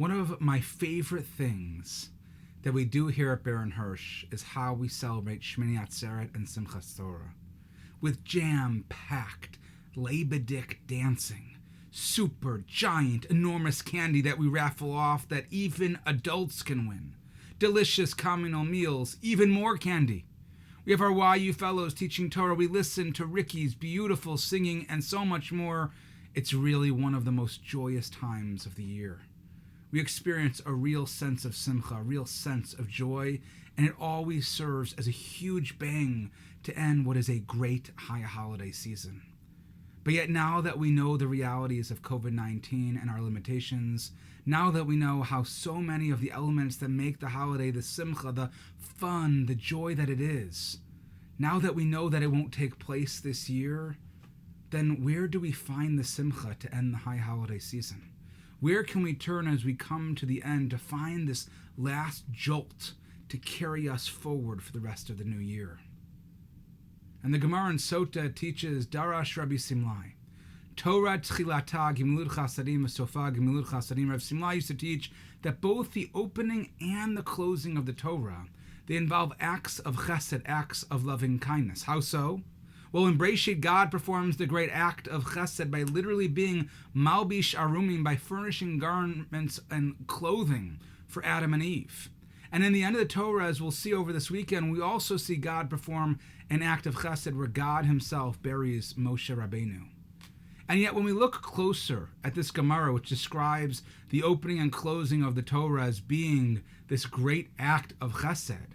One of my favorite things that we do here at Baron Hirsch is how we celebrate Shemini Atzeret and Simchat Torah. With jam-packed, Leibedik dancing, super, giant, enormous candy that we raffle off that even adults can win, delicious communal meals, even more candy. We have our YU fellows teaching Torah. We listen to Ricky's beautiful singing and so much more. It's really one of the most joyous times of the year. We experience a real sense of simcha, a real sense of joy, and it always serves as a huge bang to end what is a great high holiday season. But yet now that we know the realities of COVID-19 and our limitations, now that we know how so many of the elements that make the holiday the simcha, the fun, the joy that it is, now that we know that it won't take place this year, then where do we find the simcha to end the high holiday season? Where can we turn as we come to the end to find this last jolt to carry us forward for the rest of the new year? And the Gemara in Sota teaches Darash Rabbi Simlai. Torah Tchilata Gemilut Chasadim Sofa Gemilut Chasadim. Rabbi Simlai used to teach that both the opening and the closing of the Torah, they involve acts of chesed, acts of loving kindness. How so? Well, in Breshit, God performs the great act of chesed by literally being malbish arumim, by furnishing garments and clothing for Adam and Eve. And in the end of the Torah, as we'll see over this weekend, we also see God perform an act of chesed where God himself buries Moshe Rabbeinu. And yet when we look closer at this Gemara, which describes the opening and closing of the Torah as being this great act of chesed,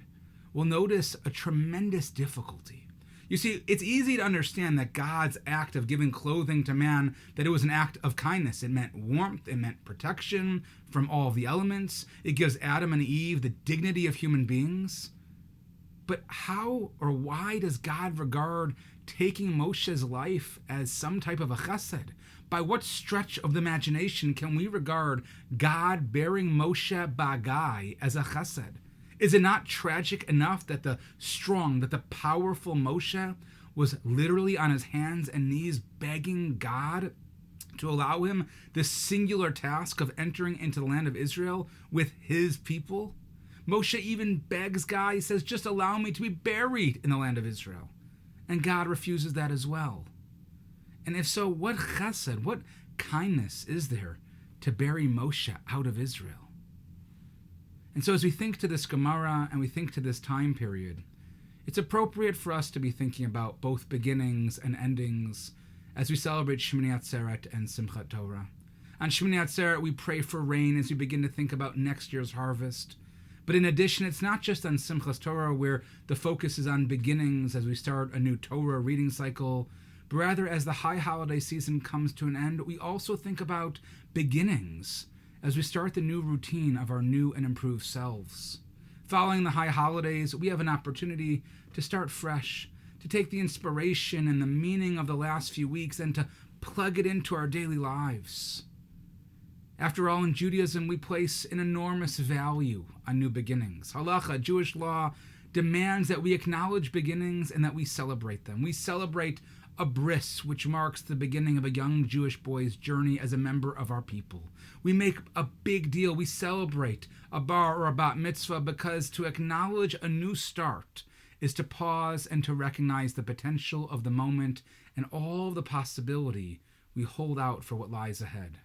we'll notice a tremendous difficulty. You see, it's easy to understand that God's act of giving clothing to man, that it was an act of kindness. It meant warmth, it meant protection from all of the elements. It gives Adam and Eve the dignity of human beings. But how or why does God regard taking Moshe's life as some type of a chesed? By what stretch of the imagination can we regard God bearing Moshe Bagai as a chesed? Is it not tragic enough that the strong, that the powerful Moshe was literally on his hands and knees begging God to allow him this singular task of entering into the land of Israel with his people? Moshe even begs God, he says, just allow me to be buried in the land of Israel. And God refuses that as well. And if so, what chesed, what kindness is there to bury Moshe out of Israel? And so as we think to this Gemara and we think to this time period, it's appropriate for us to be thinking about both beginnings and endings as we celebrate Shemini Atzeret and Simchat Torah. On Shemini Atzeret, we pray for rain as we begin to think about next year's harvest. But in addition, it's not just on Simchat Torah where the focus is on beginnings as we start a new Torah reading cycle, but rather as the high holiday season comes to an end, we also think about beginnings as we start the new routine of our new and improved selves. Following the high holidays, we have an opportunity to start fresh, to take the inspiration and the meaning of the last few weeks and to plug it into our daily lives. After all, in Judaism, we place an enormous value on new beginnings. Halacha, Jewish law, demands that we acknowledge beginnings and that we celebrate them. We celebrate a bris, which marks the beginning of a young Jewish boy's journey as a member of our people. We make a big deal. We celebrate a bar or a bat mitzvah because to acknowledge a new start is to pause and to recognize the potential of the moment and all the possibility we hold out for what lies ahead.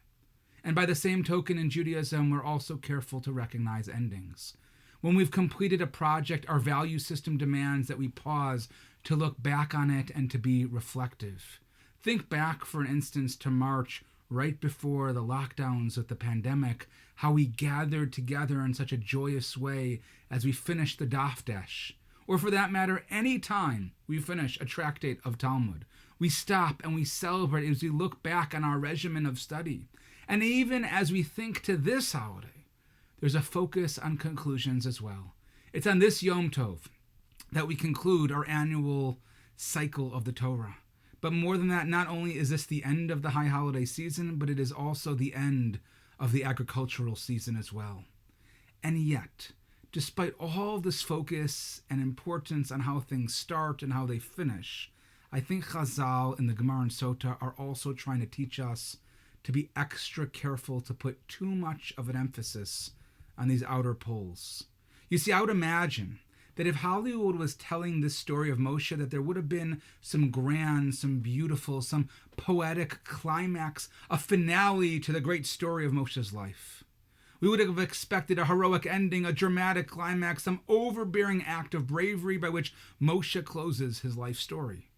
And by the same token, in Judaism, we're also careful to recognize endings. When we've completed a project, our value system demands that we pause to look back on it and to be reflective. Think back, for instance, to March, right before the lockdowns of the pandemic, how we gathered together in such a joyous way as we finished the Dafdesh. Or for that matter, any time we finish a tractate of Talmud. We stop and we celebrate as we look back on our regimen of study. And even as we think to this holiday, there's a focus on conclusions as well. It's on this Yom Tov that we conclude our annual cycle of the Torah. But more than that, not only is this the end of the high holiday season, but it is also the end of the agricultural season as well. And yet, despite all this focus and importance on how things start and how they finish, I think Chazal and the Gemara and Sota are also trying to teach us to be extra careful to put too much of an emphasis on these outer poles. You see, I would imagine that if Hollywood was telling this story of Moshe, that there would have been some grand, some beautiful, some poetic climax, a finale to the great story of Moshe's life. We would have expected a heroic ending, a dramatic climax, some overbearing act of bravery by which Moshe closes his life story.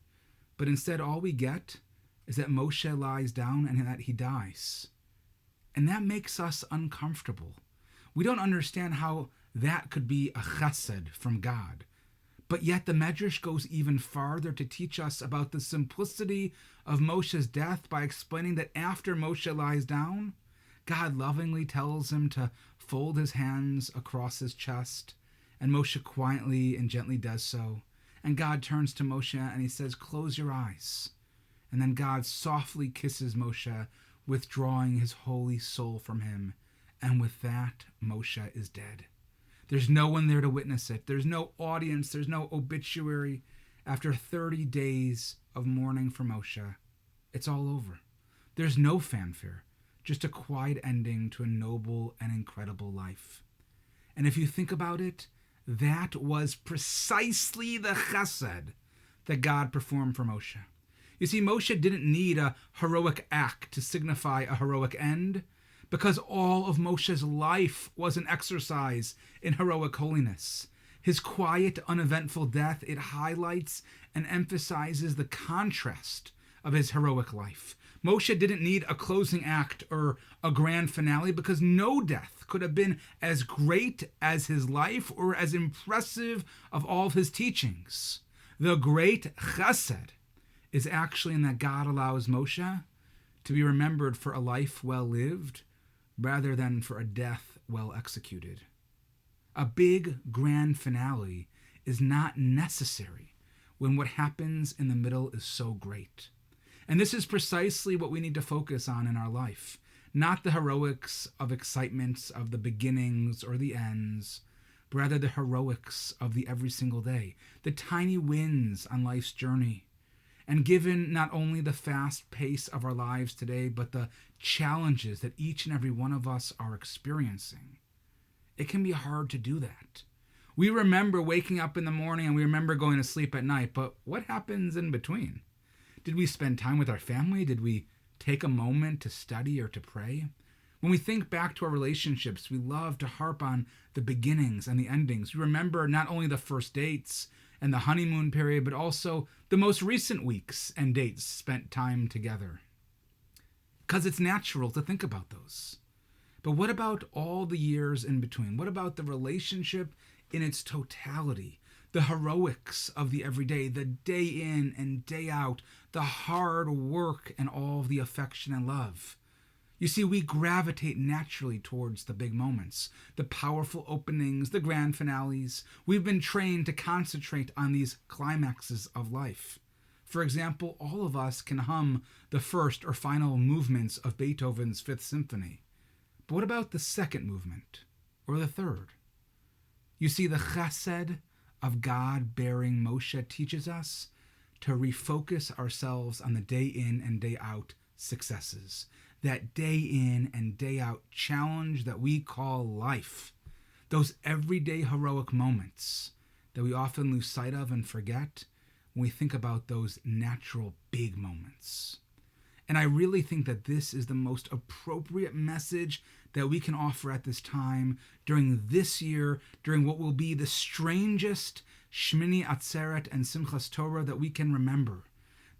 But instead, all we get is that Moshe lies down and that he dies. And that makes us uncomfortable. We don't understand how that could be a chesed from God. But yet the Medrash goes even farther to teach us about the simplicity of Moshe's death by explaining that after Moshe lies down, God lovingly tells him to fold his hands across his chest, and Moshe quietly and gently does so. And God turns to Moshe and he says, "Close your eyes." And then God softly kisses Moshe, withdrawing his holy soul from him. And with that, Moshe is dead. There's no one there to witness it. There's no audience. There's no obituary. After 30 days of mourning for Moshe, it's all over. There's no fanfare, just a quiet ending to a noble and incredible life. And if you think about it, that was precisely the chesed that God performed for Moshe. You see, Moshe didn't need a heroic act to signify a heroic end, because all of Moshe's life was an exercise in heroic holiness. His quiet, uneventful death, it highlights and emphasizes the contrast of his heroic life. Moshe didn't need a closing act or a grand finale because no death could have been as great as his life or as impressive of all of his teachings. The great chesed is actually in that God allows Moshe to be remembered for a life well lived rather than for a death well executed. A big grand finale is not necessary when what happens in the middle is so great. And this is precisely what we need to focus on in our life, not the heroics of excitements of the beginnings or the ends, but rather the heroics of the every single day, the tiny wins on life's journey. And given not only the fast pace of our lives today, but the challenges that each and every one of us are experiencing, it can be hard to do that. We remember waking up in the morning and we remember going to sleep at night, but what happens in between? Did we spend time with our family? Did we take a moment to study or to pray? When we think back to our relationships, we love to harp on the beginnings and the endings. We remember not only the first dates and the honeymoon period, but also the most recent weeks and dates spent time together. Because it's natural to think about those. But what about all the years in between? What about the relationship in its totality? The heroics of the everyday, the day in and day out, the hard work and all of the affection and love. You see, we gravitate naturally towards the big moments, the powerful openings, the grand finales. We've been trained to concentrate on these climaxes of life. For example, all of us can hum the first or final movements of Beethoven's Fifth Symphony. But what about the second movement or the third? You see, the chesed of God bearing Moshe teaches us to refocus ourselves on the day in and day out successes, that day in and day out challenge that we call life, those everyday heroic moments that we often lose sight of and forget when we think about those natural big moments. And I really think that this is the most appropriate message that we can offer at this time, during this year, during what will be the strangest Shemini Atzeret and Simchat Torah that we can remember.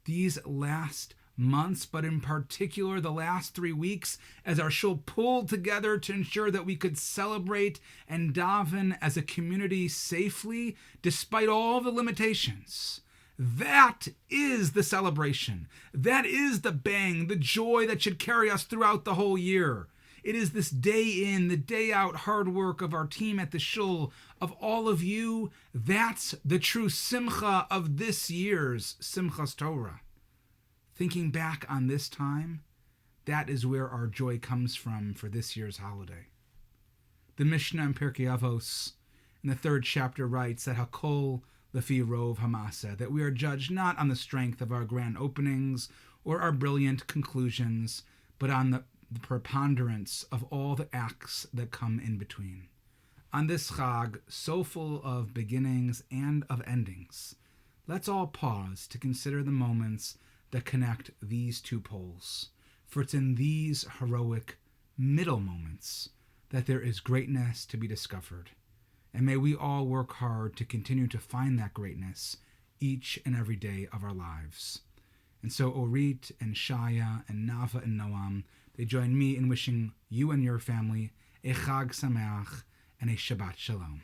These last months, but in particular the last 3 weeks, as our shul pulled together to ensure that we could celebrate and daven as a community safely, despite all the limitations. That is the celebration. That is the bang, the joy that should carry us throughout the whole year. It is this day in, the day out hard work of our team at the shul, of all of you. That's the true simcha of this year's Simchat Torah. Thinking back on this time, that is where our joy comes from for this year's holiday. The Mishnah in Pirkei Avos in the 3rd chapter writes that Hakol Lefi Rov Hamasa, that we are judged not on the strength of our grand openings or our brilliant conclusions, but on the preponderance of all the acts that come in between. On this Chag, so full of beginnings and of endings, let's all pause to consider the moments that connect these two poles, for it's in these heroic middle moments that there is greatness to be discovered. And may we all work hard to continue to find that greatness each and every day of our lives. And so Orit and Shaya and Nava and Noam, they join me in wishing you and your family a Chag Sameach and a Shabbat Shalom.